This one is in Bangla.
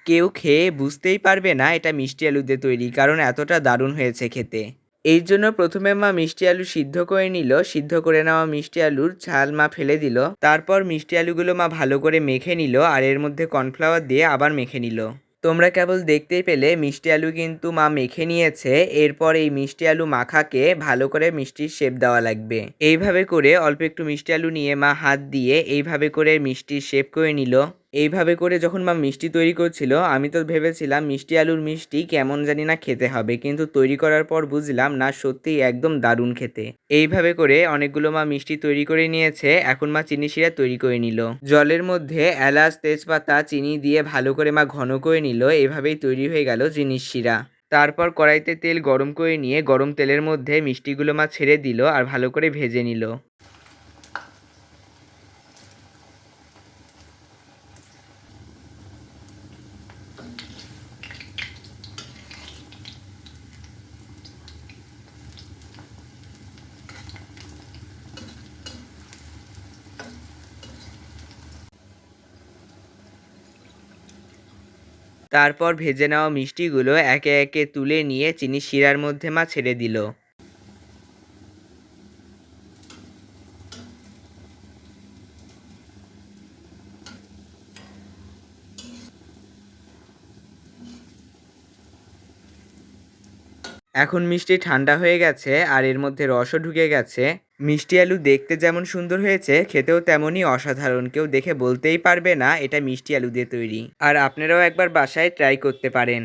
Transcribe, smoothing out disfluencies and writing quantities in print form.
কেউ খেয়ে বুঝতেই পারবে না এটা মিষ্টি আলু দিয়ে তৈরি, কারণ এতটা দারুণ হয়েছে খেতে। এই জন্য প্রথমে মা মিষ্টি আলু সিদ্ধ করে নিল। সিদ্ধ করে নেওয়া মিষ্টি আলুর ছাল মা ফেলে দিল। তারপর মিষ্টি আলুগুলো মা ভালো করে মেখে নিল আর এর মধ্যে কর্নফ্লাওয়ার দিয়ে আবার মেখে নিল। তোমরা কেবল দেখতেই পেলে মিষ্টি আলু কিন্তু মা মেখে নিয়েছে। এরপর এই মিষ্টি আলু মাখাকে ভালো করে মিষ্টির শেপ দেওয়া লাগবে। এইভাবে করে অল্প একটু মিষ্টি আলু নিয়ে মা হাত দিয়ে এইভাবে করে মিষ্টির শেপ করে নিল। এইভাবে করে যখন মা মিষ্টি তৈরি করছিল, আমি তো ভেবেছিলাম মিষ্টি আলুর মিষ্টি কেমন জানি না খেতে হবে, কিন্তু তৈরি করার পর বুঝলাম না, সত্যিই একদম দারুণ খেতে। এইভাবে করে অনেকগুলো মা মিষ্টি তৈরি করে নিয়েছে। এখন মা চিনি শিরা তৈরি করে নিল। জলের মধ্যে এলাচ, তেজপাতা, চিনি দিয়ে ভালো করে মা ঘন করে নিল। এভাবেই তৈরি হয়ে গেল চিনির শিরা। তারপর কড়াইতে তেল গরম করে নিয়ে গরম তেলের মধ্যে মিষ্টিগুলো মা ছেড়ে দিল আর ভালো করে ভেজে নিল। তারপর ভেজে নেওয়া মিষ্টিগুলো একে একে তুলে নিয়ে চিনির শিরার মধ্যে মা ছেড়ে দিল। এখন মিষ্টি ঠান্ডা হয়ে গেছে আর এর মধ্যে রসও ঢুকে গেছে। মিষ্টি আলু দেখতে যেমন সুন্দর হয়েছে, খেতেও তেমনই অসাধারণ। কেউ দেখে বলতেই পারবে না এটা মিষ্টি আলু দিয়ে তৈরি। আর আপনারাও একবার বাসায় ট্রাই করতে পারেন।